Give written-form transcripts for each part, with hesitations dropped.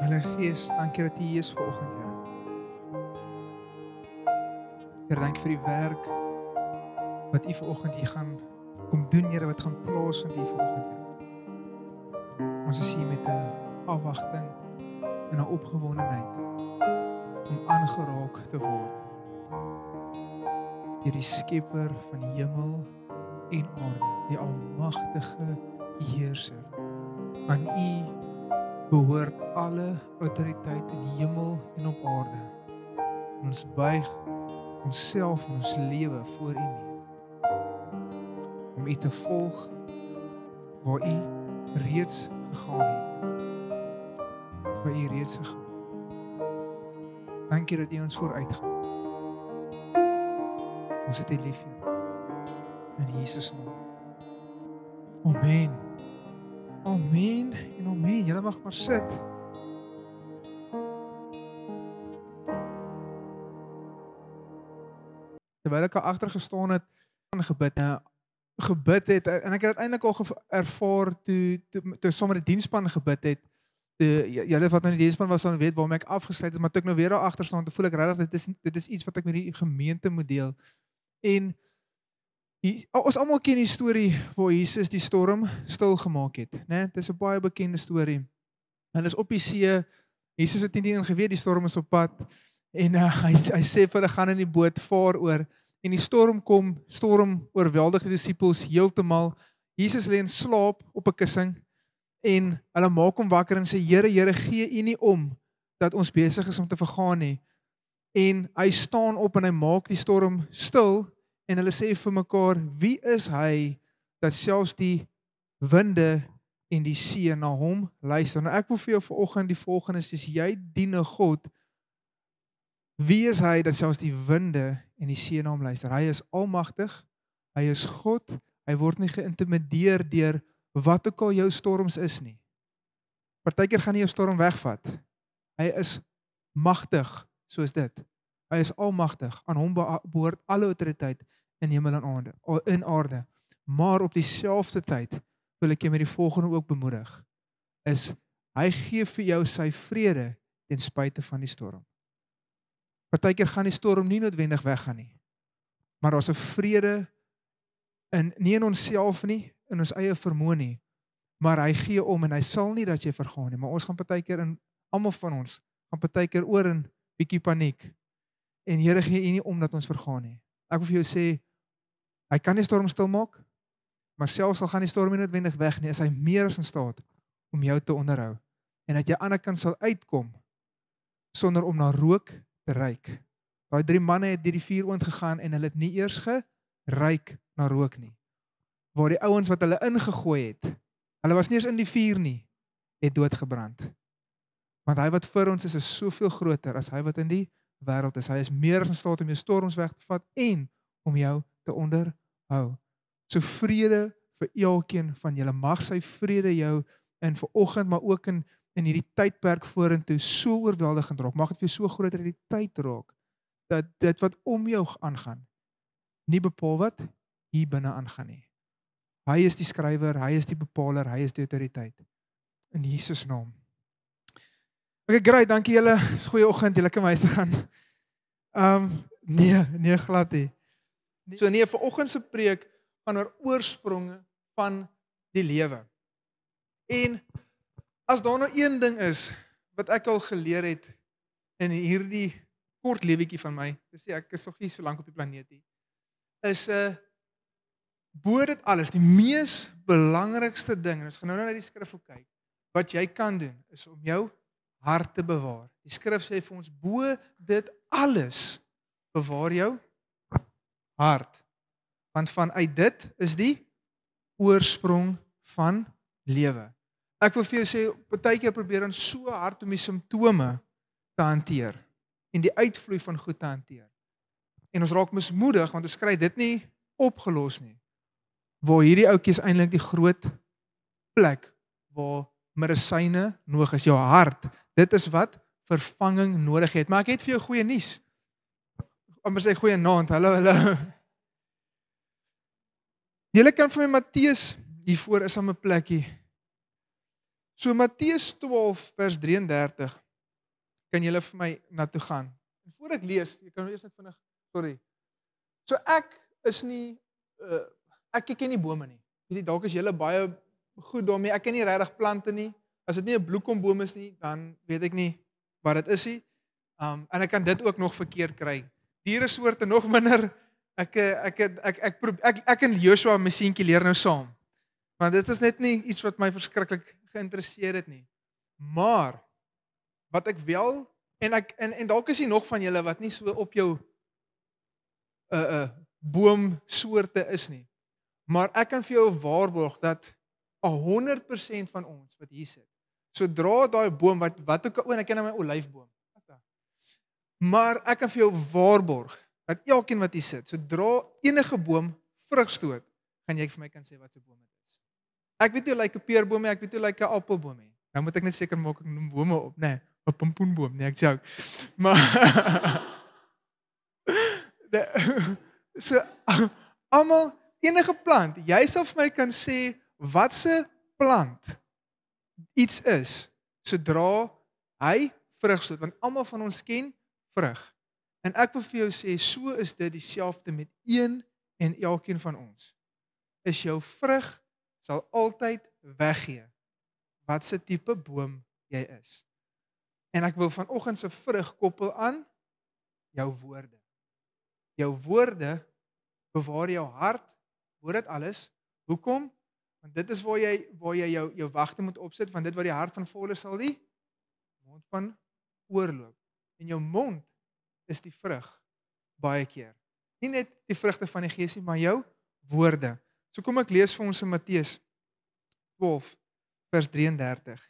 Heilige Gees, dankie dat U hier is vanoggend, Here. Here, dankie vir die werk wat U vanoggend hier gaan kom doen, Here, wat gaan plaasvind hier vanoggend, Here. Ons is hier met 'n afwagting en 'n opgewondenheid om aangeraak te word deur die Skepper van die hemel en aarde, die almagtige Heerser. Aan U behoort alle autoriteit in die hemel en op aarde. Ons buig onsself en ons lewe voor U neer, om U te volg waar U reeds gegaan het. Waar U reeds gegaan het. Dankie dat U ons vooruit gaan. Ons het U lief, Here. In Jesus naam. Amen. Amen en amen. Julle mag maar sit. Terwyl ek agter gestaan het en gebid het, en ek het uiteindelik al ervaar toe sommer die diensspan gebid het. Julle wat nou in die diensspan was, sal weet waarom ek afgesluit het, maar toe ek nou weer daar agter staan, toe voel ek regtig dit is iets wat ek met die gemeente moet deel. En ons almal ken die storie waar Jesus die storm stil gemaak het, né? Dit is 'n baie bekende storie. Hulle is op die see, Jesus het nie geweet die storm is op pad, en hy sê vir hulle gaan in die boot vaar oor, en die storm oorweldig die disippels heeltemal. Jesus lê in slaap op 'n kussing, en hulle maak hom wakker en sê, Here, gee U nie om dat ons besig is om te vergaan nie. En hy staan op en hy maak die storm stil, en hulle sê vir mekaar, wie is hy dat selfs die winde en die see na hom luister? Nou ek wil vir jou vanoggend die volgende sê, jy dien 'n God. Wie is hy dat selfs die winde en die see na hom luister? Hy is almagtig, hy is God, hy word nie geïntimideer deur wat ook al jou storms is nie. Partykeer gaan nie jou storm wegvat. Hy is magtig, soos dit. Hy is almagtig, aan hom behoort alle autoriteit in hemel en aarde. Maar op dieselfde tyd wil ek jy met die volgende ook bemoedig, is hy gee vir jou sy vrede ten spyte van die storm. Partykeer gaan die storm nie noodwendig weggaan nie, maar daar's 'n vrede nie in onsself nie, in ons eie vermoë nie, maar hy gee om en hy sal nie dat jy vergaan nie, maar ons gaan partykeer almal van ons gaan partykeer oor in bietjie paniek. En Here gee U nie om dat ons vergaan nie. Ek wil vir jou sê, hy kan die storm stilmaak, maar selfs al gaan die storm nie noodwendig weg nie, is hy meer as in staat om jou te onderhou. En dat jy aan die ander kant sal uitkom sonder om na rook te ruik. Daai 3 manne het deur die vuur oond gegaan en hulle het nie eers geruik na rook nie. Waar die ouens wat hulle ingegooi het, hulle was nie eens in die vuur nie, het doodgebrand. Want hy wat vir ons is soveel groter as hy wat in die wêreld is. Hy is meer as in staat om jou storms weg te vat en om jou te onderhou. So vrede vir elkeen van julle. Mag sy vrede jou in vanoggend, maar ook in hierdie tydperk vorentoe so oorweldigend raak. Mag dit vir so groot realiteit raak, dat dit wat om jou aangaan, nie bepaal wat hier binne aangaan nie. Hy is die skrywer, hy is die bepaler, hy is die autoriteit. In Jesus naam. Okay, great, dankie julle. Dis goeie oggend, julle kan huis toe gaan. Nee, glad nie. So nee, vanoggend se preek gaan oor oorspronge van die lewe. En as daar nou een ding is wat ek al geleer het in hierdie kort lewetjie van my, dis ek is nog nie so lank op die planeet nie, is bo dit alles, die mees belangrikste ding, en ons gaan nou na die skrif ook kyk, wat jy kan doen, is om jou hart te bewaar. Die skrif sê vir ons, bo dit alles, bewaar jou hart. Want vanuit dit is die oorsprong van lewe. Ek wil vir jou sê, partykeer probeer ons so hard om die simptome te hanteer en die uitvloei van goed te hanteer. En ons raak mismoedig, want ons kry dit nie opgelos nie. Waar hierdie ouetjies eintlik die groot plek waar medisyne nodig is, jou hart. Dit is wat vervanging nodig het. Maar ek het vir jou goeie nuus. Amper sê goeie naand, hallo. Julle kan vir my Matteus hiervoor is aan my plekkie. So Matteus 12 vers 33 kan julle vir my na toe gaan. En voor ek lees, jy kan eers net vinnig, sorry. So ek is nie ek ken nie bome nie. Weet jy, dalk is julle baie goed daarmee. Ek ken nie regtig plante nie. As dit nie 'n bloekomboom is nie, dan weet ek nie wat dit is nie. En ek kan dit ook nog verkeerd kry. Dieresoorte nog minder. Ek en Joshua masientjie leer nou saam. Want dit is net nie iets wat my verskriklik geïnteresseer het nie. Maar wat ek wel en dalk is jy nog van julle wat nie so op jou boomsoorte is nie. Maar ek kan vir jou waarborg dat 100% van ons wat hier sit, sodra daai boom wat ook ek ken my olyfboom. Maar ek kan vir jou waarborg dat elkeen wat hier sit, sodra enige boom vrug stoot, gaan jy vir my kan sê wat se boom dit is. Ek weet hoe lyk 'n peerboom, ek weet hoe lyk 'n appelboom. Nou moet ek net seker maak ek noem bome op, nee, 'n pompoenboom, nee, ek joke. Maar so almal enige plant, jy sal vir my kan sê wat se plant iets is sodra hy vrug stoot, want almal van ons ken vrug. En ek wil vir jou sê, so is dit dieselfde met een en elkeen van ons. Is jou vrug sal altyd weggee wat se tipe boom jy is. En ek wil vanoggend se vrug koppel aan jou woorde. Jou woorde bewaar jou hart, hoor dit alles. Hoekom? Want dit is waar jy jou wagte moet opsit, want dit wat die hart van vol is, sal die mond van oorloop. En jou mond is die vrug baie keer. Nie net die vrugte van die gees nie, maar jou woorde. So kom ek lees vir ons in Matteus 12 vers 33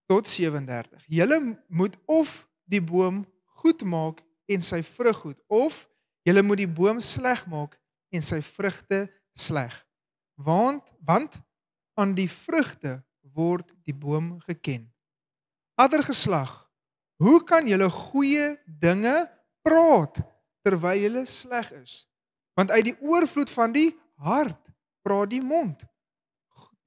tot 37. Julle moet of die boom goed maak en sy vrug goed, of julle moet die boom sleg maak en sy vrugte sleg. Want aan die vrugte word die boom geken. Ander geslag, hoe kan julle goeie dinge praat terwyl julle sleg is? Want uit die oorvloed van die hart praat die mond.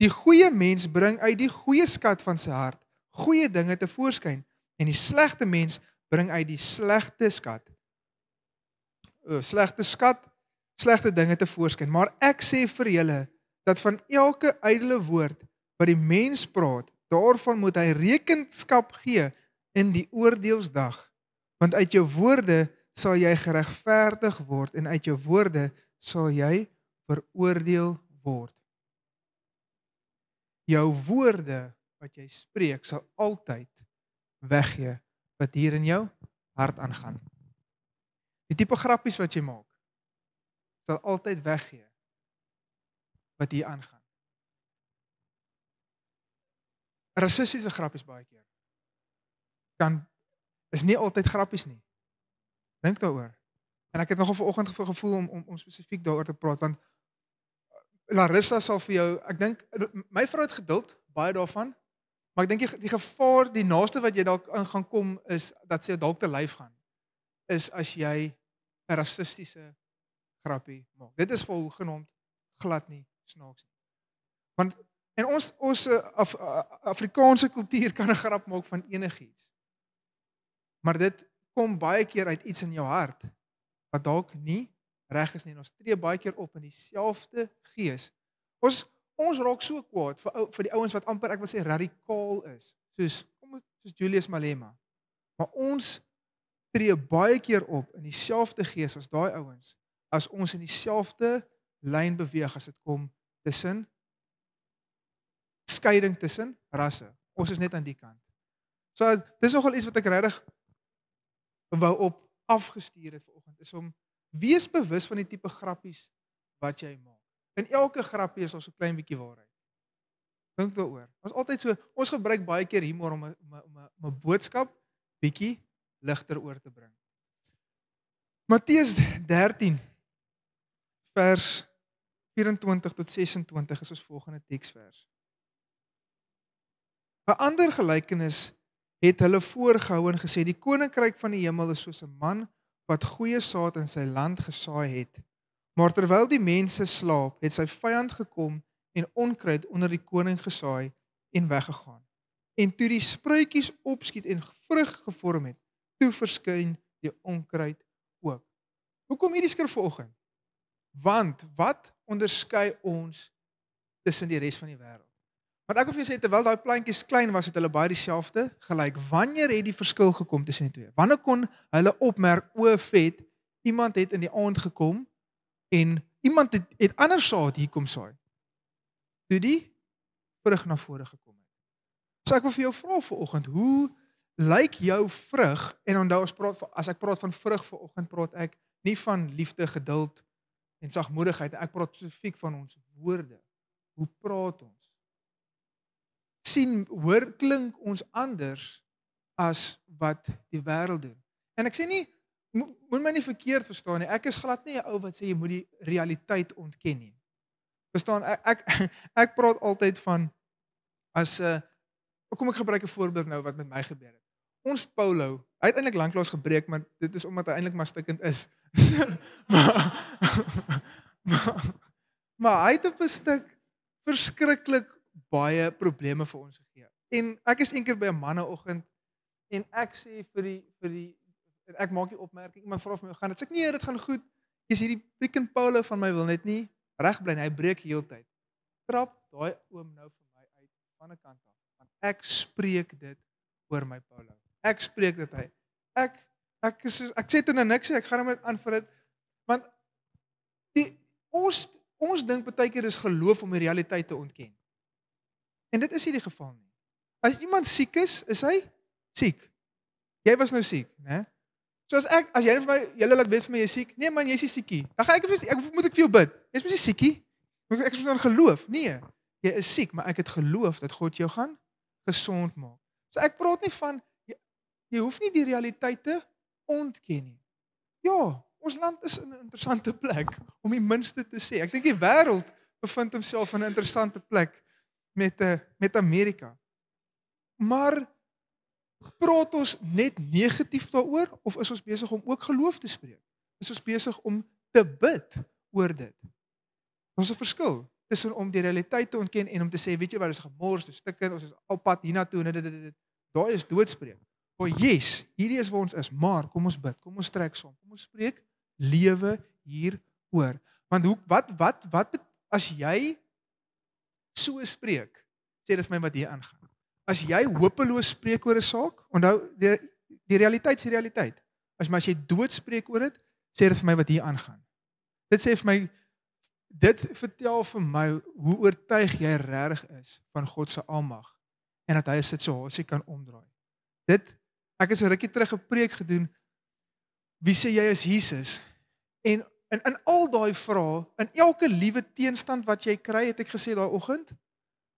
Die goeie mens bring uit die goeie skat van sy hart goeie dinge tevoorskyn en die slegte mens bring uit die slegte skat slegte dinge tevoorskyn. Maar ek sê vir julle dat van elke ydelle woord wat die mens praat, daarvan moet hy rekenskap gee in die oordeelsdag. Want uit jou woorde sal jy geregverdig word en uit jou woorde sal jy veroordeel word. Jou woorde wat jy spreek sal altyd weggee wat hier in jou hart aangaan. Die tipe grappies wat jy maak sal altyd weggee wat hier aangaan. Rassistiese grappies baie keer is nie altyd grappies nie. Dink daaroor. En ek het nogal vanoggend gevoel om spesifiek daaroor te praat, want Larissa sal vir jou, ek dink, my vrou het geduld, baie daarvan, maar ek dink die gevaar, die naaste wat jy dalk aan gaan kom, is dat sy dalk te lyf gaan, is as jy 'n rassistiese grappie maak. Dit is volgenaamd glad nie snaaks nie. Want en ons Afrikaanse kultuur kan 'n grap maak van enigiets. Maar dit kom baie keer uit iets in jou hart wat dalk nie reg is nie. Ons tree baie keer op in dieselfde gees. Ons raak so kwaad vir die ouens wat amper, ek wil sê, radikaal is, soos Julius Malema. Maar ons tree baie keer op in dieselfde gees as daai ouens, as ons in dieselfde lyn beweeg as dit kom tussen skeiding tussen rasse. Ons is net aan die kant. So dis nogal iets wat ek regtig wou op afgestuur het vanoggend, is om wees bewus van die tipe grappies wat jy maak. In elke grappie is daar so 'n klein bietjie waarheid. Dink daaroor. Ons gebruik baie keer humor om 'n boodskap bietjie ligter oor te bring. Matteus 13 vers 24 tot 26 is ons volgende teksvers. 'n Ander gelykenis het hulle voorgehou en gesê, die koninkryk van die hemel is soos 'n man wat goeie saad in sy land gesaai het. Maar terwyl die mense slaap, het sy vyand gekom en onkruid onder die koning gesaai en weggegaan. En toe die spruitjies opskiet en vrug gevorm het, toe verskyn die onkruid ook. Hoekom hierdie skrif vanoggend? Want wat onderskei ons tussen die res van die wêreld? Want ek wil vir jou sê, terwyl daai plantjies klein was, het hulle baie dieselfde gelyk. Wanneer het die verskil gekom tussen die twee? Wanneer kon hulle opmerk, o vet, iemand het in die aand gekom en iemand het ander saad hier kom saai. Toe die vrug na vore gekom het. So ek wil vir jou vra vanoggend, hoe lyk jou vrug? En onthou as ek praat van vrug vanoggend, praat ek nie van liefde, geduld en sagmoedigheid, ek praat spesifiek van ons woorde. Hoe praat ons? Hoor klink ons anders as wat die wêreld doen. En ek sê nie, moet my nie verkeerd verstaan nie, ek is glad nie 'n ou wat sê jy moet die realiteit ontken nie. Verstaan, ek praat altyd van, kom ek gebruik 'n voorbeeld nou wat met my gebeur het. Ons Paulo, hy het eintlik lanklaas gebreek, maar dit is omdat hy eintlik maar stikkend is. maar hy het op 'n stuk verskriklik baie probleme vir ons gegee. En ek is eendag by 'n manneoggend en ek sê ek maak die opmerking, iemand vra vir my, gaan dit? Sê ek, nee, dit gaan goed. Jy's hierdie freaking Paulo van my wil net nie reg bly nie, hy breek heeltyd. Trap daai oom nou vir my uit van 'n kant af, want ek spreek dit oor my Paulo. Ek spreek dit uit. Ek sê dit nou niks, ek gaan hom net aan vir dit, want ons dink baie keer is geloof om die realiteit te ontken. En dit is nie die geval nie. As iemand siek is hy siek. Jy was nou siek, né? So as jy vir my, julle laat weet vir my jy is siek, nee man, jy's nie siekie. Dan gaan moet ek vir jou bid. Jy's mos nie siekie. Ek is dan geloof. Nee, jy is siek, maar ek het geloof dat God jou gaan gesond maak. So ek praat nie van, jy hoef nie die realiteit te ontken nie. Ja, ons land is in 'n interessante plek, om die minste te sê. Ek dink die wêreld bevind homself in 'n interessante plek met Amerika. Maar praat ons net negatief daaroor, of is ons besig om ook geloof te spreek? Is ons besig om te bid oor dit? Ons is 'n verskil tussen om die realiteit te ontken en om te sê, weet jy wat, is gemors, is stikkend, ons is op pad hiernatoe, dit. Daai is doodspreek. Maar yes, hierdie is waar ons is, maar kom ons bid, kom ons trek som, kom ons spreek lewe hieroor. Want wat as jy so spreek, sê dis my wat hier aangaan. As jy hopeloos spreek oor 'n saak, onthou die realiteit is die realiteit. As jy dood spreek oor dit, sê dis my wat hier aangaan. Dit vertel vir my hoe oortuig jy regtig is van God se almag en dat hy 'n situasie kan omdraai. Ek het so rukkie terug 'n preek gedoen. Wie sê jy is Jesus? En in al daai vrae, in elke liewe teenstand wat jy kry, het ek gesê daai oggend,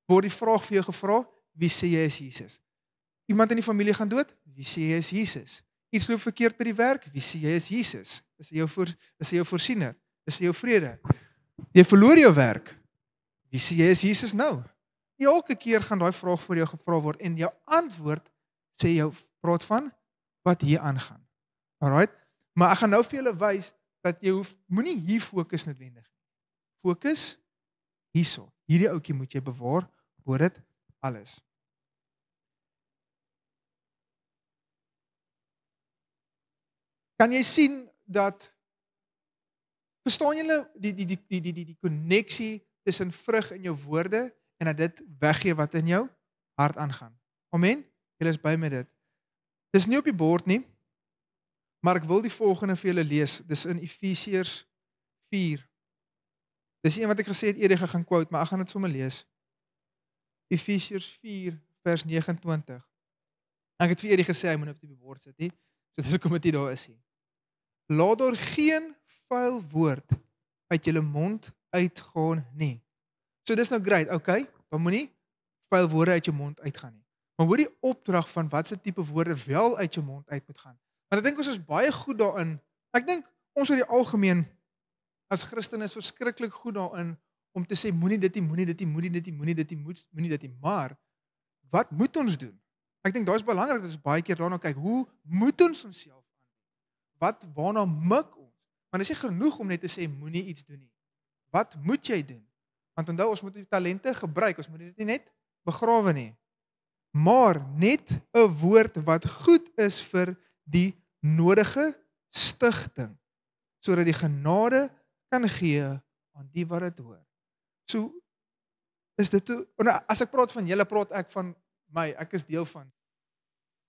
word die vraag vir jou gevra, wie sê jy is Jesus? Iemand in die familie gaan dood? Wie sê jy is Jesus? Iets loop verkeerd by die werk? Wie sê jy is Jesus? Is hy jou voorsiener? Is hy jou vrede? Jy verloor jou werk. Wie sê jy is Jesus nou? Elke keer gaan daai vraag vir jou gevra word en jou antwoord sê jou praat van wat hier aangaan. Alright? Maar ek gaan nou vir julle wys dat jy moenie hier fokus noodwendig. Fokus hierso. Hierdie ouetjie moet jy bewaar oor dit alles. Kan jy sien dat, verstaan julle die koneksie tussen vrug in jou woorde en dat dit weggee wat in jou hart aangaan? Amen? Julle is by met dit. Dis nie op die bord nie, maar ek wil die volgende vir julle lees. Dis in Efesiërs 4. Dis een wat ek gesê het eerder gaan quote, maar ek gaan dit sommer lees. Efesiërs 4 vers 29. Ek het vir eerder gesê hy moet op die bord sit, nie? So dis hoekom dit daar is nie. Laat daar geen vuil woord uit julle mond uitgaan nie. So dis nou great, okay? Dan moenie vuil woorde uit jou mond uitgaan nie. Maar hoor die opdrag van watse tipe woorde wel uit jou mond uit moet gaan. Want ek dink ons is baie goed daarin. Ek dink ons oor die algemeen as Christene is verskriklik goed daarin om te sê moenie dit nie, maar wat moet ons doen? Ek dink daar is belangrik dat ons baie keer daarna kyk, hoe moet ons onsself aanbied? Waarna mik ons? Maar dit is nie genoeg om net te sê moenie iets doen nie. Wat moet jy doen? Want onthou ons moet die talente gebruik, ons moet dit nie net begrawe nie. Maar net 'n woord wat goed is vir die nodige stigting, sodat die genade kan gee aan die wat dit hoor. So is dit toe, as ek praat van julle, praat ek van my, ek is deel van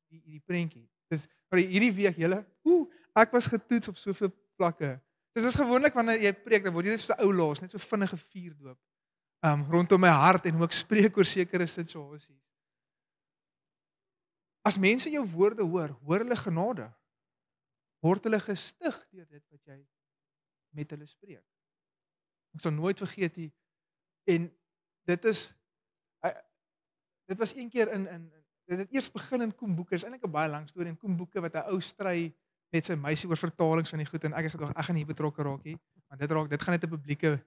hierdie prentjie. Dis vir hierdie week julle, ek was getoets op soveel vlakke. Dis is gewoonlik wanneer jy preek, dan word jy net so 'n ou laas, net so vinnige vuurdoop rondom my hart en hoe ek spreek oor sekere situasies. As mense jou woorde hoor hulle genade. Word hulle gestig deur dit wat jy met hulle spreek. Ek sal nooit vergeet nie. En dit was een keer dit het eers begin in Koemboeke. Dit is eintlik 'n baie lang storie in Koemboeke wat 'n ou stry met sy meisie oor vertalings van die goed en ek het gedog ek gaan nie betrokke raak nie, want dit gaan net 'n publieke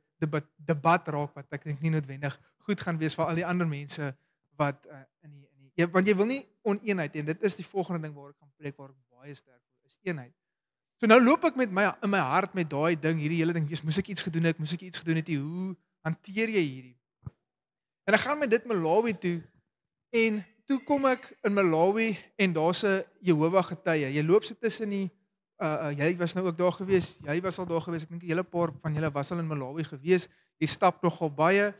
debat raak wat ek dink nie noodwendig goed gaan wees vir al die ander mense wat want jy wil nie oneenheid hê en dit is die volgende ding waar ek gaan preek waar ek baie sterk is eenheid. So nou loop ek met in my hart met daai ding, hierdie hele ding, moes ek iets gedoen het, hoe hanteer jy hierdie? En ek gaan met dit Malawi toe en toe kom ek in Malawi en daar's 'n Jehovah getuie. Jy loop so tussen die jy was nou ook daar gewees, jy was al daar gewees, ek dink 'n hele paar van julle was al in Malawi gewees. Jy stap nogal baie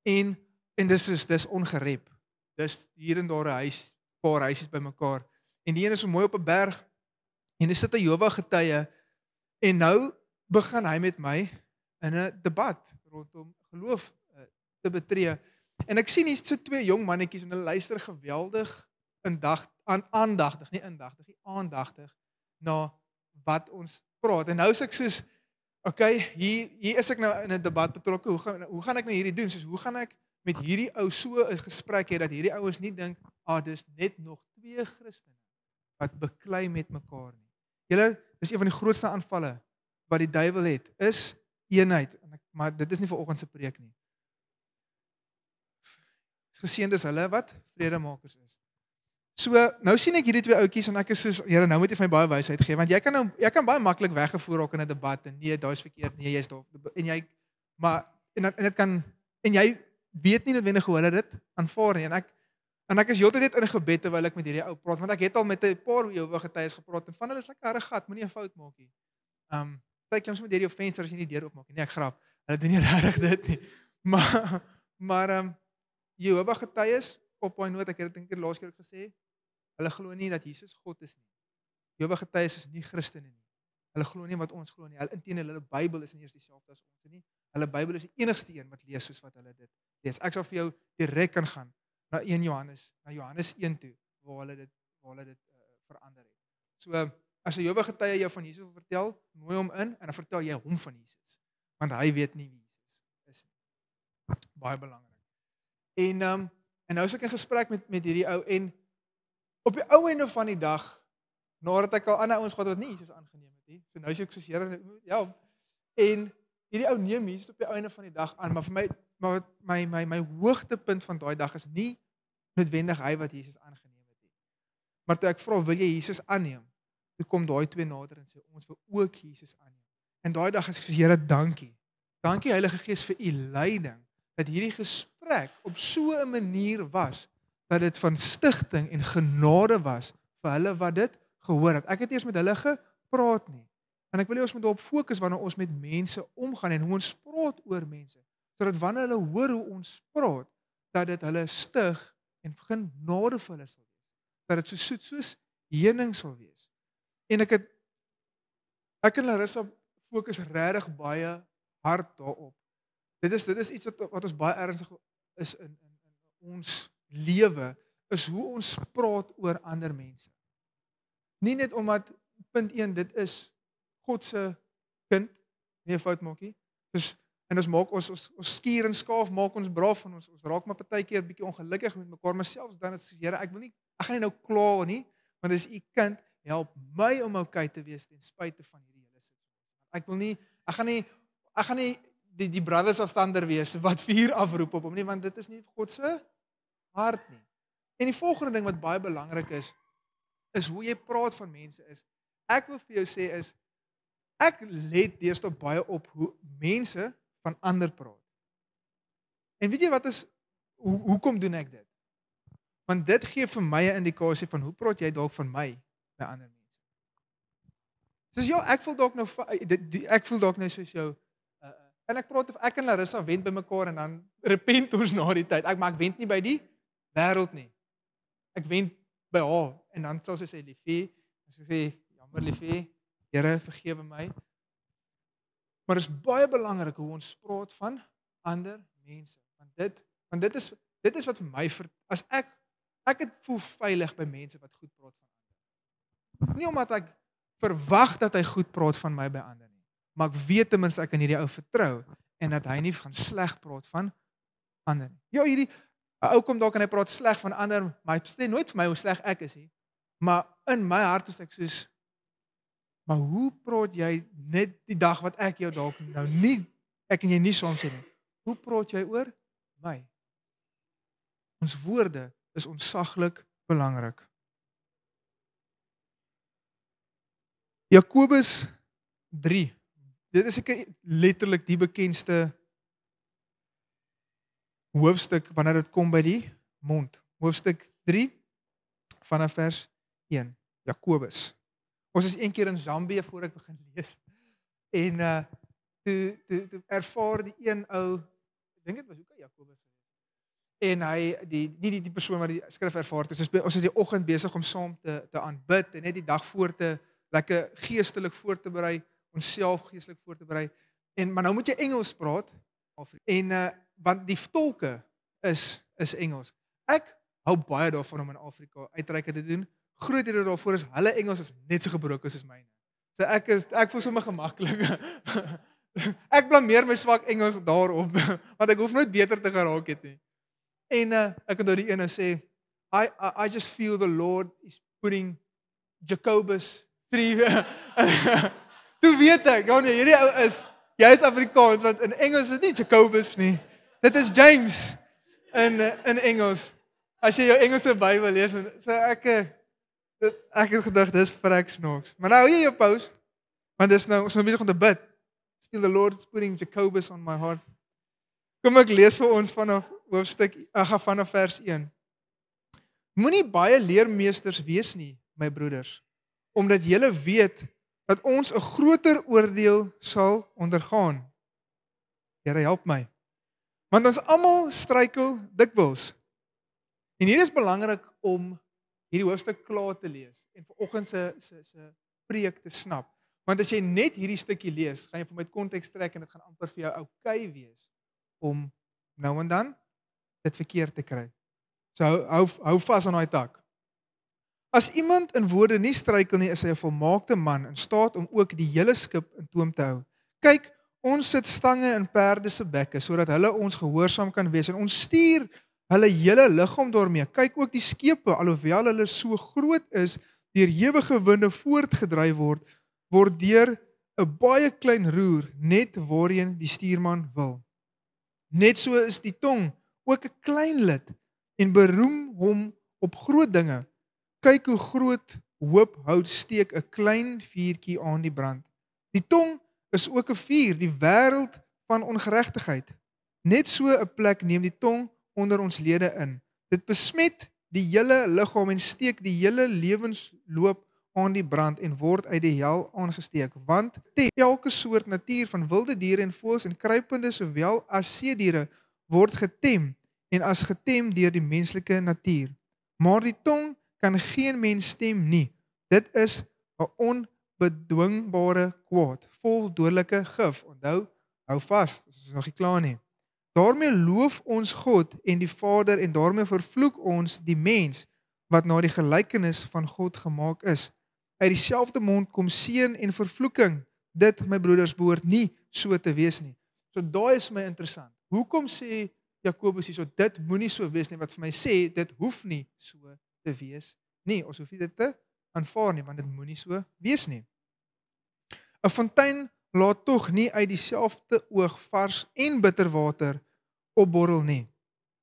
en dis ongerep. Dis hier en daar 'n huis, paar huisies bymekaar. En die een is so mooi op 'n berg en hy sit 'n Jehovah getuie en nou begin hy met my in 'n debat rondom geloof te betree. En ek sien hier so twee jong mannetjies en hulle luister geweldig aandagtig na wat ons praat. En nou is ek soos, okay, hier is ek nou in 'n debat betrokke. Hoe gaan ek nou hierdie doen? Soos hoe gaan ek met hierdie ou so 'n gesprek hê dat hierdie ouens nie dink, dis net nog twee Christene wat beklei met mekaar nie. Julle, dis een van die grootste aanvalle wat die duiwel het, is eenheid. Maar dit is nie vir oggend se preek nie. Geseënd is hulle wat vredemakers is. So, nou sien ek hierdie twee ouetjies en ek is soos, Here, nou moet jy vir my baie wysheid gee, want jy kan baie maklik weggevoer raak in 'n debat en nee, daai is verkeerd, nee, jy's daar. En jy weet nie noodwendig hoe hulle dit aanvaar nie. En ek is heeltyd net in gebed terwyl ek met hierdie ou praat, want ek het al met 'n paar Jehovah getuies gepraat en van hulle is lekker arrogant, moenie 'n fout maak nie. Kyk langs met hierdie venster as jy nie die deur oopmaak nie. Nee, ek grap. Hulle doen nie regtig dit nie. Maar Jehovah getuies op daai noot, ek het dit dink ek laas keer ook gesê, hulle glo nie dat Jesus God is nie. Jehovah getuies is nie Christene nie. Hulle glo nie wat ons glo nie. Inteendeel, hulle Bybel is nie eers dieselfde as ons nie. Hulle Bybel is die enigste een wat lees soos wat hulle dit lees. Ek sal vir jou direk kan gaan na Johannes 1 toe waar hulle dit verander het. So as 'n Jehovah getuie jou van Jesus wil vertel, nooi hom in en dan vertel jy hom van Jesus, want hy weet nie wie Jesus is nie. Baie belangrik. En nou is ek in gesprek met hierdie ou en op die ou einde van die dag, nadat ek al ander ouens gehad wat nie Jesus aangeneem het nie. So nou is ek soos Here, ja. En hierdie ou neem Jesus op die einde van die dag aan, maar vir my hoogtepunt van daai dag is nie noodwendig hy wat Jesus aangeneem het nie. Maar toe ek vra, wil jy Jesus aanneem? Toe kom daai twee nader en sê ons wil ook Jesus aanneem. En daai dag is ek soos Here, dankie. Dankie Heilige Gees vir u leiding dat hierdie gesprek op so 'n manier was dat dit van stigting en genade was vir hulle wat dit gehoor het. Ek het eers met hulle gepraat nie. En ek wil hê ons moet daarop fokus wanneer ons met mense omgaan en hoe ons praat oor mense, sodat wanneer hulle hoor hoe ons praat, dat dit hulle stig en genade vir hulle sal wees. Dat dit so soet soos heuning sal wees. En ek en Larissa fokus regtig baie hard daarop. Dit is iets wat ons baie ernstig is in ons lewe, is hoe ons praat oor ander mense. Nie net omdat, punt 1, dit is God se kind, nie 'n fout maak nie. En ons maak ons skuur en skaaf, maak ons braaf en ons raak maar partykeer bietjie ongelukkig met mekaar, maar selfs dan is Here, ek gaan nie nou kla nie, want dis u kind, help my om okay te wees ten spyte van hierdie hele situasie. Ek gaan nie die brothers afstander wees wat vuur afroep op hom nie, want dit is nie God se hart nie. En die volgende ding wat baie belangrik is hoe jy praat van mense is, ek wil vir jou sê is, Ek let deesdae baie op hoe mense van ander praat. En weet jy wat is, hoekom doen ek dit? Want dit gee vir my 'n indikasie van hoe praat jy dalk van my by ander mense. Soos ja, ek voel dalk nou ek voel dalk nou soos jou en ek en Larissa wend by mekaar en dan repent ons na die tyd. Maar ek wend nie by die wêreld nie. Ek wend by haar en dan sal sy sê liefie, en sy sê jammer liefie, Here vergewe my. Maar dit is baie belangrik hoe ons praat van ander mense. Want dit is wat vir my as ek het voel veilig by mense wat goed praat van ander. Nie omdat ek verwag dat hy goed praat van my by ander nie, maar ek weet ten minste ek kan hierdie ou vertrou en dat hy nie gaan sleg praat van ander nie. Ja, hierdie ou kom dalk en hy praat sleg van ander, maar hy sê nooit vir my hoe sleg ek is nie. Maar in my hart is ek soos, maar hoe praat jy net die dag wat ek jou dalk nou nie, ek en jy nie soms sê nie. Hoe praat jy oor my? Ons woorde is ontsaglik belangrik. Jakobus 3. Dit is letterlik die bekendste hoofstuk wanneer dit kom by die mond. Hoofstuk 3 vanaf vers 1. Jakobus. Ons is een keer in Zambië voor ek begin lees. En toe ervaar die een ou, ek dink dit was ook Jakobus. En hy die persoon wat die skrif ervaar het, ons is die oggend besig om saam te aanbid en net die dag voor te lekker geestelik voor te berei, onsself geestelik voor te berei. Maar nou moet jy Engels praat want die tolke is Engels. Ek hou baie daarvan om in Afrika uitreike te doen. Groot rede daarvoor is hulle Engels is net so gebroken soos myne. So ek voel sommer gemaklik. Ek blameer my swak Engels daarop, want ek hoef nooit beter te geraak het nie. En ek het nou die ene sê, I just feel the Lord is putting Jakobus 3. Toe weet ek, hierdie ou jy is Afrikaans, want in Engels is nie Jakobus nie. Dit is James in Engels. As jy jou Engelse Bybel lees, so ek het gedacht, dis vrek snaaks. Maar nou hou jy jou pause, want ons nou besig om te bid. Feel the Lord is putting Jakobus on my heart. Kom ek lees vir ons vanaf vers 1. Moenie baie leermeesters wees nie, my broeders, omdat julle weet dat ons 'n groter oordeel sal ondergaan. Here, help my. Want ons almal struikel dikwels. En hier is belangrik om hierdie hoofstuk klaar te lees en vanoggend se preek te snap. Want as jy net hierdie stukkie lees, gaan jy van my konteks trek en dit gaan amper vir jou oukei wees om nou en dan dit verkeerd te kry. So hou vas aan daai tak. As iemand in woorde nie struikel nie, is hy 'n volmaakte man in staat om ook die hele skip in toom te hou. Kyk, ons sit stange in perde se bekke sodat hulle ons gehoorsaam kan wees en ons stuur hulle hele liggaam daarmee. Kyk ook die skepe, alhoewel hulle so groot is, deur ewige winde voortgedryf word deur 'n baie klein roer net waarheen die stuurman wil. Net so is die tong ook 'n klein lid en beroem hom op groot dinge. Kyk hoe groot hoop hout steek 'n klein vuurtjie aan die brand. Die tong is ook 'n vuur, die wêreld van ongeregtigheid. Net so 'n plek neem die tong onder ons lede in. Dit besmet die hele liggaam en steek die hele lewensloop aan die brand en word uit die hel aangesteek. Want elke soort natuur van wilde diere en voëls en kruipende sowel as seediere word getem en as getem deur die menslike natuur. Maar die tong kan geen mens stem nie. Dit is 'n onbedwingbare kwaad, vol dodelike gif. Onthou, hou vas, ons is nog nie klaar nie. Daarmee loof ons God en die Vader en daarmee vervloek ons die mens wat na die gelykenis van God gemaak is. Uit dieselfde mond kom seën en vervloeking. Dit, my broeders, behoort nie so te wees nie. So daai is my interessant. Hoekom sê Jakobus hierso dit moenie so wees nie, wat vir my sê dit hoef nie so te wees nie. Ons hoef nie dit te aanvaar nie, want dit moenie so wees nie. 'n Fontein laat tog nie uit dieselfde oog vars en bitter water opborrel nie.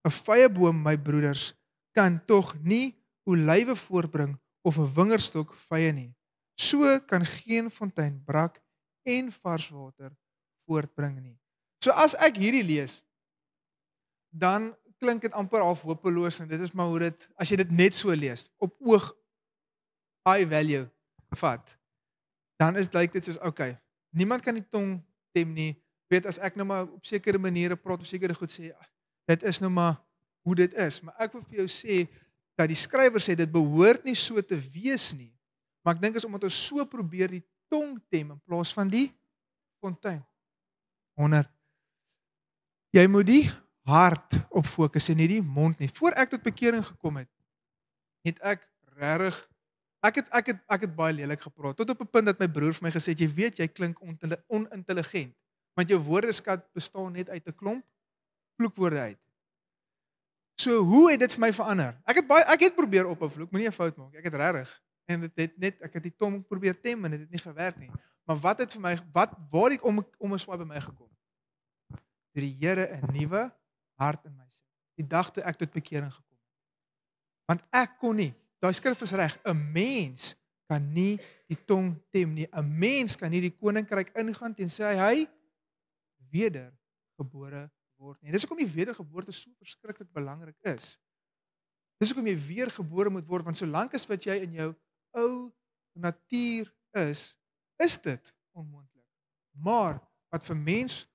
'n Vrye boom, my broeders, kan tog nie olywe voortbring of 'n wingerdstok vrye nie. So kan geen fontein brak en vars water voortbring nie. So as ek hierdie lees, dan klink dit amper half hopeloos en dit is maar hoe dit, as jy dit net so lees, op oog high value vat, dan lyk dit soos, okay, niemand kan die tong tem nie, weet as ek nou maar op sekere maniere praat, op sekere goed sê, dit is nou maar hoe dit is, maar ek wil vir jou sê, dat die skrywer sê, dit behoort nie so te wees nie, maar ek dink is omdat ons so probeer die tong tem, in plaas van die fontein. 100. Jy moet die hart op fokus en nie die mond nie. Voor ek tot bekering gekom het, het ek regtig, ek het baie lelik gepraat, tot op 'n punt dat my broer vir my gesê het, jy weet, jy klink onintelligent, want jou woordeskat bestaan net uit 'n klomp vloekwoorde uit. So, hoe het dit vir my verander? Ek het probeer ophou vloek, moenie 'n fout maak, ek het regtig, en ek het die tong probeer tem, en dit het nie gewerk nie, maar wat het vir my, waar het om 'n swaai by my gekom? Toe die Here 'n nuwe hart in my sit, die dag toe ek tot bekering gekom het. Want ek kon nie, daai skrif is reg, 'n mens kan nie die tong tem nie, 'n mens kan nie die koninkryk ingaan tensy hy wedergebore word nie. Dis hoekom die wedergeboorte so verskriklik belangrik is. Dis hoekom jy weergebore moet word, want solank as wat jy in jou ou natuur is dit onmoontlik. Maar wat vir mens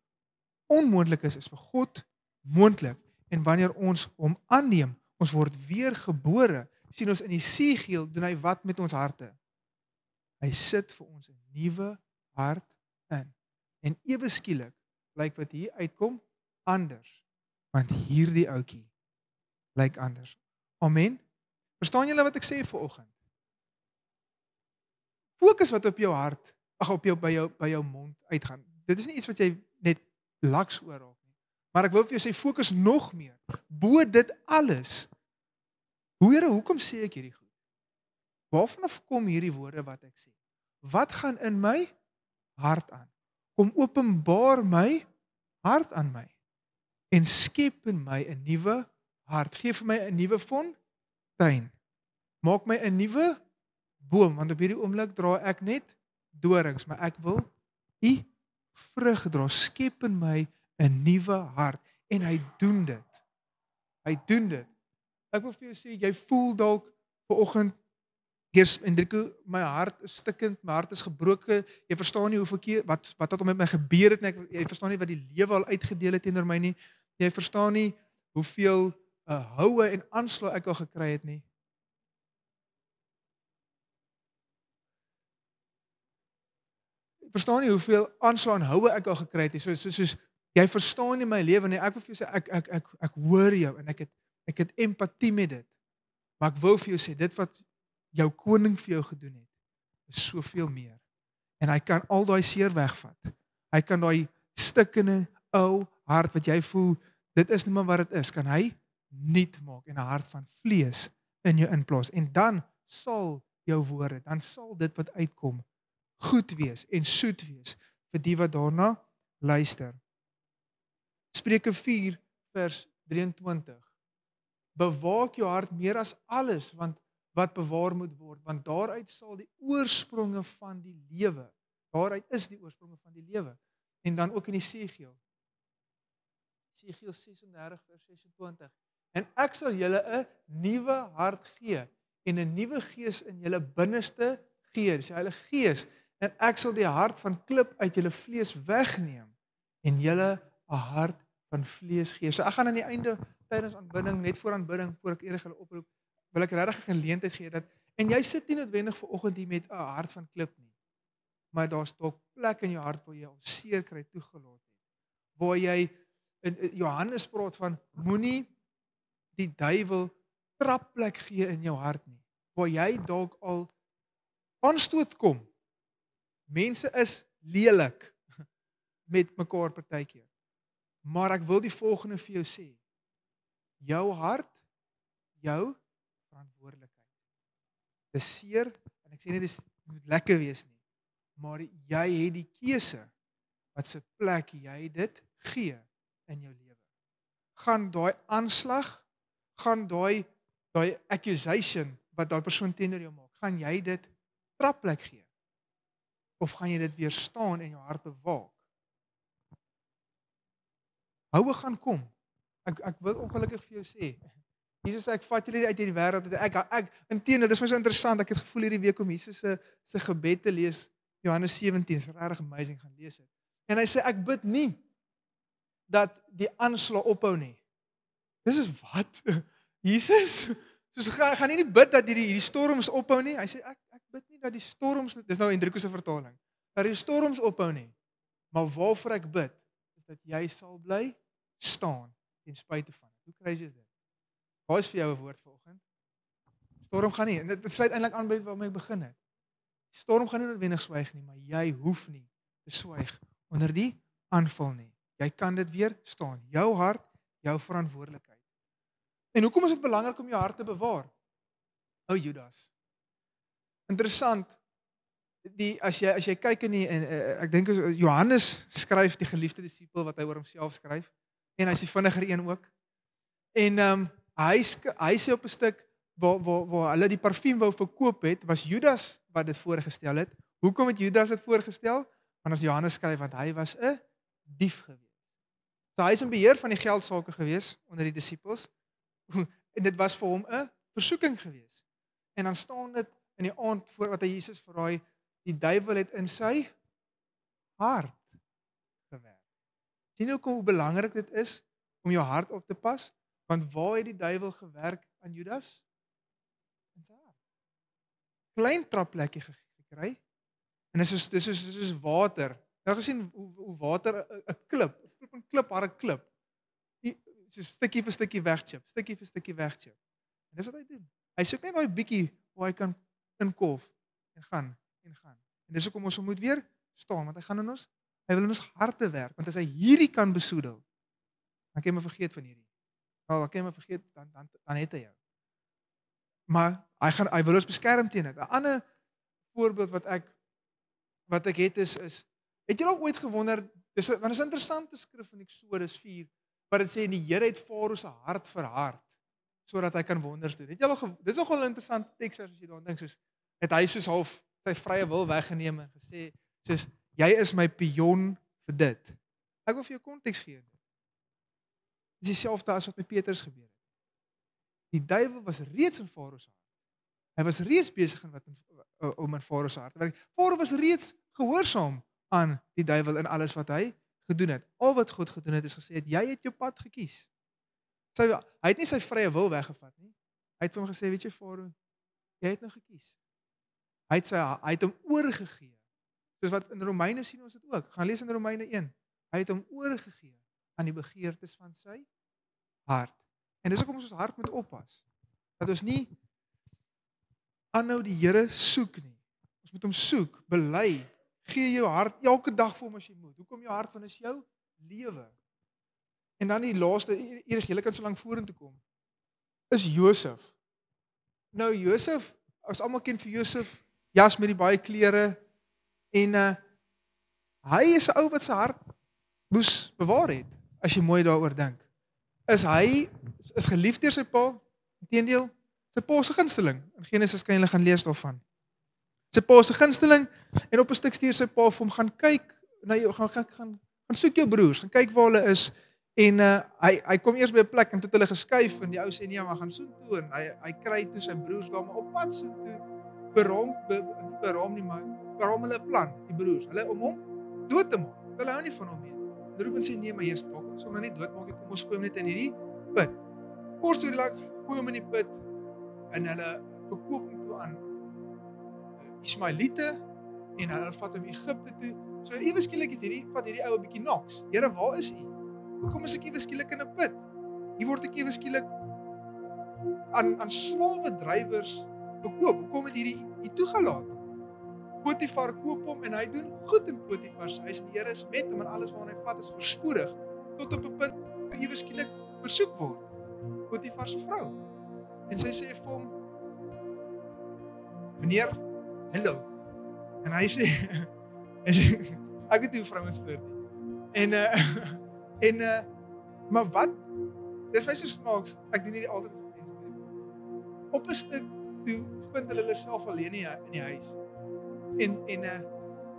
onmoontlik is vir God moontlik. En wanneer ons hom aanneem, ons word weergebore, sien ons in Jesegiel doen hy wat met ons harte? Hy sit vir ons 'n nuwe hart in. En ewe skielik lyk wat hier uitkom anders, want hierdie ouetjie lyk anders. Amen. Verstaan julle wat ek sê vanoggend? Fokus wat op jou hart, by jou mond uitgaan. Dit is nie iets wat jy net laks oor raak nie. Maar ek wil vir jou sê, fokus nog meer. Bo dit alles. Here, hoekom sê ek hierdie goed? Waarvan kom hierdie woorde wat ek sê? Wat gaan in my hart aan? Kom openbaar my hart aan my. En skep in my 'n nuwe hart. Geef vir my 'n nuwe fontein. Maak my 'n nuwe boom, want op hierdie oomblik dra ek net dorings, maar ek wil u vrug dra. Skep in my 'n nuwe hart. En hy doen dit. Hy doen dit. Ek wil vir jou sê, jy voel dalk vanoggend, Jesus, Hendriko, my hart is stikkend, my hart is gebroken, jy verstaan nie hoeveel keer, wat het al met my gebeur het, jy verstaan nie wat die lewe al uitgedeel het teenoor my nie, jy verstaan nie hoeveel houe en aanslag ek al gekry het nie. Jy verstaan nie hoeveel aanslag en houe ek al gekry het nie, soos jy verstaan nie my lewe nie, ek wil vir jou sê, ek hoor jou, en ek het empatie met dit, maar ek wil vir jou sê, dit wat jou koning vir jou gedoen het, is soveel meer, en hy kan al daai seer wegvat, hy kan daai stikkende ou hart wat jy voel, dit is nie maar wat dit is, kan hy nuut maak, en 'n hart van vlees in jou inplaas, en dan sal jou woorde, dan sal dit wat uitkom, goed wees, en soet wees, vir die wat daarna luister. Spreuke 4 vers 23. Bewaak jou hart meer as alles, want wat bewaar moet word, want daaruit sal die oorspronge van die lewe, daaruit is die oorspronge van die lewe, en dan ook in Jesegiel 36 vers 26, en ek sal julle 'n nuwe hart gee, en 'n nuwe gees in julle binneste gee, dis die Heilige Gees, en ek sal die hart van klip uit julle vlees wegneem, en julle 'n hart van vlees gee. So ek gaan aan die einde, tydens aanbidding, net voor aanbidding, voor ek eers julle oproep, wil ek regtig 'n geleentheid gee, dat, en jy sit nie noodwendig vanoggend hier met 'n hart van klip nie, maar daar's dalk plek in jou hart waar jy al seer kry toegelaat het, waar jy, in Johannes praat van, moenie die duiwel trapplek gee in jou hart nie, waar jy dalk al aanstoot kom. Mense is lelik met mekaar partykeer, maar ek wil die volgende vir jou sê, jou hart, jou verantwoordelikheid. Dis seer, en ek sê nie dis moet lekker wees nie, maar jy het die keuse, wat se plek jy dit gee in jou lewe. Gaan daai aanslag, gaan daai accusation, wat daai persoon teenoor jou maak, gaan jy dit trapplek gee? Of gaan jy dit weerstaan en jou hart bewaak? Houe gaan kom. Ek wil ongelukkig vir jou sê, Jesus sê, ek vat julle uit hierdie wêreld, inteendeel, dis my so interessant, ek het gevoel hierdie week om Jesus se gebed te lees, Johannes 17, is regtig amazing, gaan lees het. En hy sê, ek bid nie, dat die aanslag ophou nie. Dis is wat? Jesus? Soos gaan nie bid dat hierdie storms ophou nie. Hy sê, ek bid nie dat die storms, dis nou in Driekoe se vertaling, dat die storms ophou nie. Maar waarvoor ek bid, is dat jy sal bly staan, ten spyte van. Hoe crazy is dit? Waar is vir jou 'n woord vanoggend? Storm gaan nie, en dit sluit eintlik aan by waarmee ek begin het. Die storm gaan nie noodwendig swyg nie, maar jy hoef nie te swyg onder die aanval nie. Jy kan dit weer staan. Jou hart, jou verantwoordelikheid. En hoekom is dit belangrik om jou hart te bewaar? O Judas. Interessant. As jy kyk in die ek dink Johannes skryf die geliefde disipel wat hy oor homself skryf, en hy's die vinniger een ook. En hy sê op 'n stuk waar hulle die parfuum wou verkoop het, was Judas wat dit voorgestel het. Hoekom het Judas dit voorgestel? Want as Johannes skryf, want hy was 'n dief gewees. So hy is in beheer van die geldsaake gewees onder die disippels. En dit was vir hom 'n versoeking gewees. En dan staan dit in die aand voor wat hy Jesus verraai, die duiwel het in sy hart gewerk. Sien hoe belangrik dit is om jou hart op te pas? Want waar het die duiwel gewerk aan Judas? In sy hart. Klein trapplekkie gekry. En dis soos water. Nou gesien hoe water 'n klip, 'n klipharde klip. So stukkie vir stukkie wegchip, stukkie vir stukkie wegchip. En dis wat hy doen. Hy soek net daai bietjie waar hy kan inkolf en gaan. En dis hoekom ons moet weer staan, want hy wil in ons harte werk, want as hy hierdie kan besoedel, dan kan jy maar vergeet van hierdie. Nou, dan kan jy maar vergeet, dan het hy jou. Maar hy wil ons beskerm teen dit. 'n Ander voorbeeld wat ek het is het jy al ooit gewonder, want dit is 'n interessante skrif in Eksodus 4, wat dit sê, die Here het Farao se hart verhard, sodat hy kan wonders doen. Dit is nogal 'n interessante teks as jy daaraan dink, soos, het hy soos half sy vrye wil weggeneem en gesê, soos, jy is my pion vir dit. Ek wil vir jou konteks gee. Dit is dieselfde as wat met Petrus gebeur het. Die duiwel was reeds in Farao se hart. Hy was reeds besig om in Farao se hart te werk. Farao was reeds gehoorsaam aan die duiwel in alles wat hy gedoen het. Al wat God gedoen het is gesê, jy het jou pad gekies. Hy het nie sy vrye wil weggevat nie. Hy het hom gesê, weet jy Farao, jy het nou gekies. Hy het hom oorgegee. Soos wat in Romeine sien ons dit ook. Gaan lees in Romeine 1. Hy het hom oorgegee aan die begeertes van sy hart. En dis hoekom ons hart moet oppas. Dat ons nie aanhou die Here soek nie. Ons moet hom soek, bely, gee jou hart elke dag vir hom as jy moet. Hoekom jou hart? Want is jou lewe. En dan die laaste, julle kan so lank vorentoe kom, is Josef. Nou Josef, ons almal ken vir Josef, jas met die baie klere, en hy is 'n ou wat sy hart moes bewaar het, as jy mooi daaroor dink. Hy is geliefd deur sy pa, inteendeel, sy pa se gunsteling. In Genesis kan jy gaan lees daarvan. Sy pa se gunsteling, en op 'n stuk stuur sy pa vir hom, gaan kyk, gaan soek jou broers, gaan kyk waar hulle is, en hy kom eers by 'n plek, en toe het hulle geskuif, en die ou sê, nee, maar gaan soontoe, en hy kry toe sy broers daar, maar op pad soontoe, beraam hulle 'n plan, die broers, hulle om hom dood te maak, hulle hou nie van hom nie. Reuben sê, nee, maar Jesus, maak ons hom nou nie doodmaak, kom ons gooi hom net in hierdie put. Kort storie lank, gooi hom in die put, en hulle verkoop hom toe aan Ismaeliete, en hulle vat hom Egipte toe. So ewe skielik vat hierdie ou 'n bietjie knocks. Here, waar is U? Hoekom is ek ewe skielik in 'n put? Hier word ek ewe skielik aan slawe drywers verkoop. Hoekom het hierdie toegelaat? Potifar koop hom en hy doen goed in Potifar se huis. Die Here is met hom en alles waarna hy vat is verspoedig tot op 'n punt waar ewe skielik versoek word. Potifar se vrou. En sy sê vir hom, meneer, hallo. En hy sê, ek weet hoe vrouens flirt nie. Maar wat? Dis my so snaaks, ek doen hierdie altyd as ek storie. Op 'n stuk toe vind hulle self alleen in die huis. En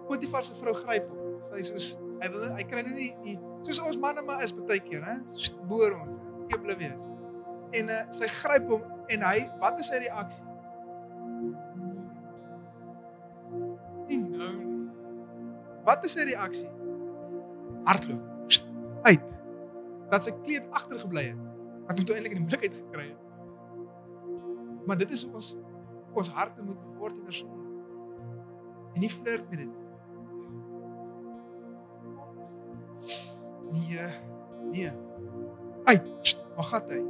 Potifar se vrou gryp hom. Hy kry nou nie soos ons manne maar is baie keer, hè? Boer ons, hè? Oblivious. En sy gryp hom en wat is sy reaksie? Nou. Wat is sy reaksie? Hardloop. Uit. Dat sy kleed agtergebly het. Wat hom toe eintlik in die moeilikheid gekry het. Maar dit is ons harte moet word in sonde. En nie flirt met dit. Nee. Uit. Waar gaan hy?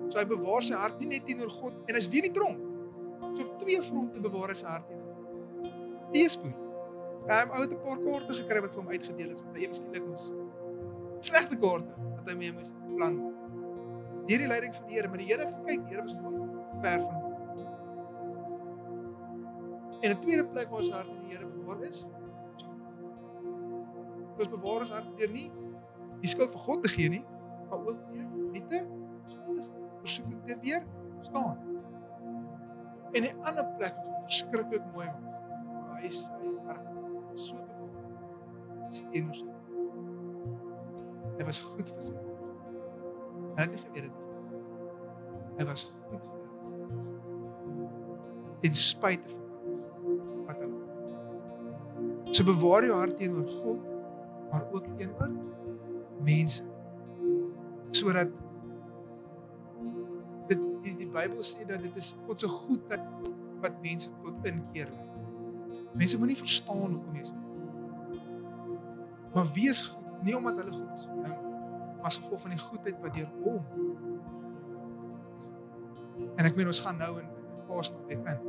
So hy bewaar sy hart nie net teenoor God en hy's weer nie tronk. So 2 fronte bewaar hy sy hart teenoor. Teespoed. Hy het 'n paar kaarte gekry wat vir hom uitgedeel is wat hy ewe skielik moes. Slegte kaarte wat hy mee moes plan. Deur die leiding van die Here, maar die Here gekyk, die Here was nooit ver van hom. En 'n tweede plek waar sy hart in die Here bewaar is. Ons bewaar ons hart deur nie die skuld vir God te gee nie, maar ook deur nie te sondig versoeking te weer staan. En 'n ander plek wat verskriklik mooi was, waar hy sy hart so bewaar, teenoor sy. Hy was goed vir sy. Hy het nie geweet dit was nie. Hy was goed vir sy. Ten spyte van alles wat hy. So bewaar jou hart teenoor God, maar ook teenoor mense. Sodat die Bybel sê dat dit is God se goedheid wat mense tot inkeer lei. Mense moet nie verstaan hoekom jy so is. Maar wees goed, nie omdat hulle goed is vir jou, maar as gevolg van die goedheid wat deur hom. En ek meen ons gaan nou in Paasnaweek in.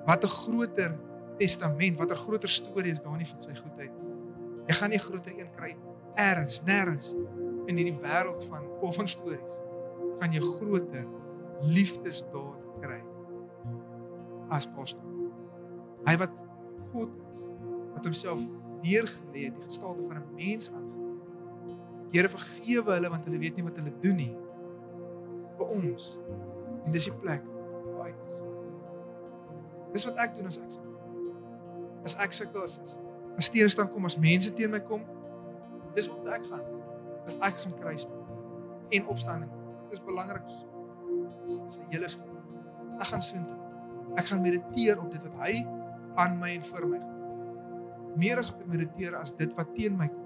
Wat 'n groter testament, wat 'n groter storie is daar nie van sy goedheid. Jy gaan nie 'n groter een kry nêrens in hierdie wêreld van stories. Gaan jy groter liefdesdaad kry as Paasnaweek. Hy wat God is, wat homself neergelê het, die gestalte van 'n mens aangeneem. Here vergewe hulle want hulle weet nie wat hulle doen nie. Vir ons. En dis die plek waar hy is. Dis wat ek doen as ek sukkel. As ek sukkel, as teerstand kom, as mense teen my kom, dis wat ek gaan. As ek gaan kruis toe en opstanding. Dis belangrik. Dis 'n hele stuk. As ek gaan soontoe. Ek gaan mediteer op dit wat hy aan my en vir my gaan. Meer as wat ek mediteer as dit wat teen my kom.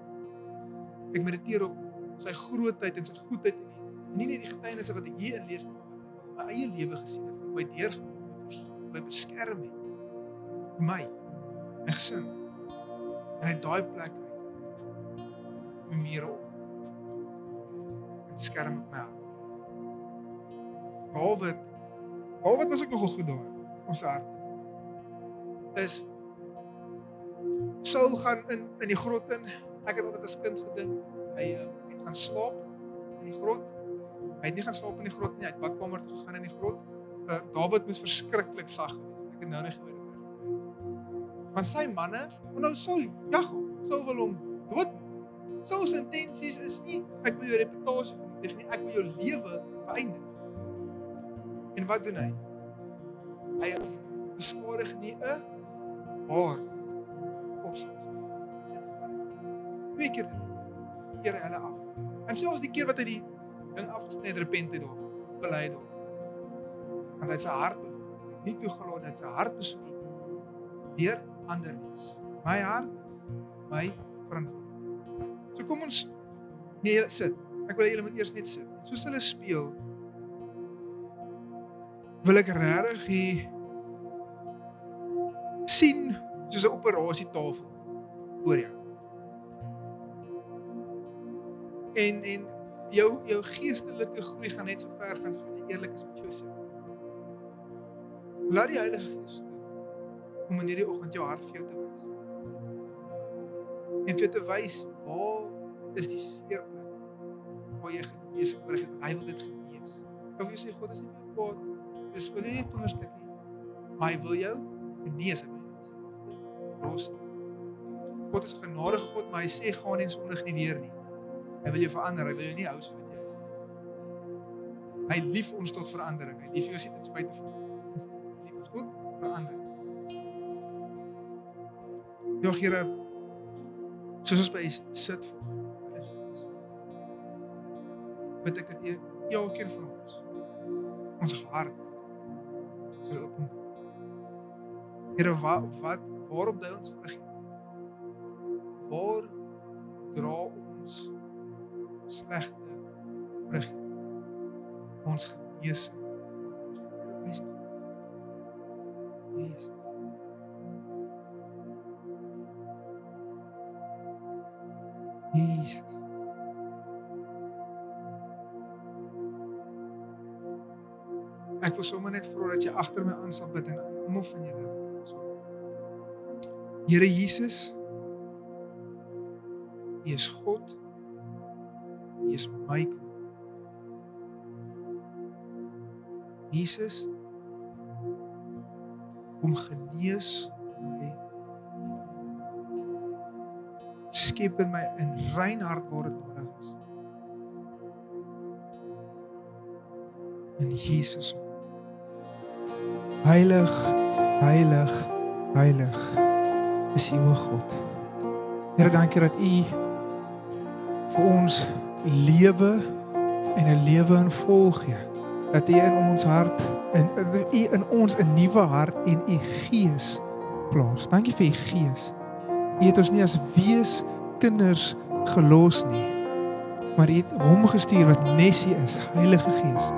Ek mediteer op sy grootheid en sy goedheid en nie net die getuienisse wat ek hier in lees nie, maar my eie lewe gesien het, van my deurgekom, my beskerm het, my gesin. En hy daai plek uit, my mure op, en beskerm met my hart. David was ek nogal goed daar, om sy hart. Is, Saul gaan in die grot in, ek het altyd as kind gedink, hy het gaan slaap in die grot. Hy het nie gaan slaap in die grot nie, hy het badkamer toe gegaan in die grot. David moes verskriklik sag gewees. Ek het nou nie geweet het. Want sy manne, nou Saul wil hom dood. Saul se intensies is nie, ek wil jou reputasie vernietig nie, ek wil jou lewe beëindig. En wat doen hy? Hy beskadig nie 'n haar op sy. 2 keer keer hulle af. En selfs die keer wat hy die ding afgesny het, repent hy daar, bely daar. Want hy het sy hart nie toegelaat dat sy hart besoek deur ander is. My hart, my verantwoordelikheid. So kom ons sit. Ek wil julle moet eers net sit. Soos hulle speel, wil ek regtig hier sien soos 'n operasietafel voor jou. En jou geestelike groei gaan net so ver gaan soos jy eerlik is met jouself. Laat die Heilige Gees toe om in hierdie oggend jou hart vir jou te wys. En vir jou te wys, waar is die seerplek waar jy genees oor het, hy wil dit genees. Of jy sê, God is nie meer kwaad, dis wil nie vingerstik nie, maar hy wil jou genees. God is 'n genadige God, maar hy sê, gaan nie en sondig nie weer nie. Hy wil jou verander, hy wil jou nie hou so wat jy is nie. Hy lief ons tot verandering, hy lief jou nie ten spyte van. Hy lief ons tot verandering. Ja, Here, soos ons by U sit, bid ek dat U elkeen van ons hart sal openbaar. Here, waarop dui ons vrug? Waar dra ons slegte vrug? Ons genesing. Jesus. Jesus. Ek wil sommer net vra dat jy agter my aan sal bid en almal van julle. Here Jesus, U is God. U is my God. Jesus, kom genees my. Skep in my 'n rein hart waar dit nodig is. In Jesus. Heilig, heilig, heilig is U, o God. Here, dankie dat U vir ons lewe en 'n lewe in vol gee. Dat U in ons hart, U in ons 'n nuwe hart en U Gees plaas. Dankie vir U Gees. U het ons nie as wees kinders gelos nie, maar U het Hom gestuur wat Nessie is, Heilige Gees.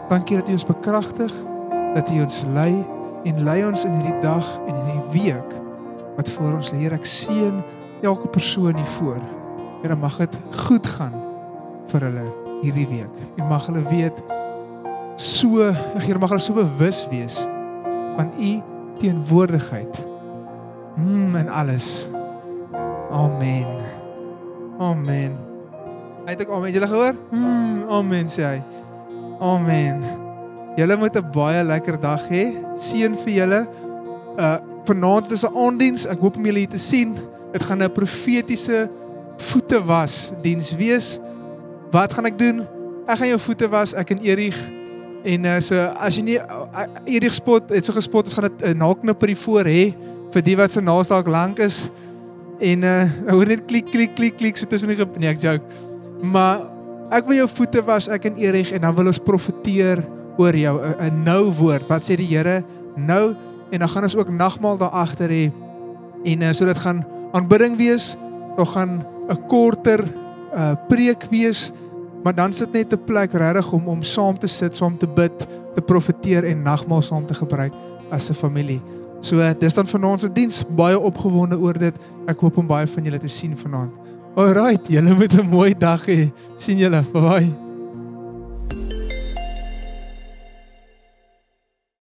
Dankie dat U ons bekragtig, dat U ons lei en lei ons in hierdie dag en in hierdie week wat voor ons lê. Here, ek seën elke persoon hier voor. Here, mag dit goed gaan vir hulle hierdie week. En mag hulle weet Here, mag hulle so bewus wees van U teenwoordigheid in alles. Amen. Amen. Hy het ook amen. Julle gehoor? Amen, sê hy. Amen. Julle moet 'n baie lekker dag hê. Seën vir julle. Vanaand is 'n aanddiens. Ek hoop om julle hier te sien. Dit gaan 'n profetiese voete was diens wees. Wat gaan ek doen? Ek gaan jou voete was, ek en Erich. En so as jy nie Erich spot, het so gespot, ons gaan 'n naalknipper hier voor hê vir die wat se naels dalk lank is. En hoor net klik so tussen die nee, ek joke. Maar ek wil jou voete was, ek en Erich, en dan wil ons profeteer oor jou, 'n nou woord. Wat sê die Here? Nou, en dan gaan ons ook nagmaal daar agter hê. En so dit gaan aanbidding wees, daar gaan 'n korter preek wees, maar dan sit net 'n plek regtig om saam te sit, saam te bid, te profeteer en nagmaal saam te gebruik as 'n familie. So dis dan vanaand se diens, baie opgewonde oor dit. Ek hoop om baie van julle te sien vanaand. Alright, julle moet 'n mooi dag hê. Sien julle, bye.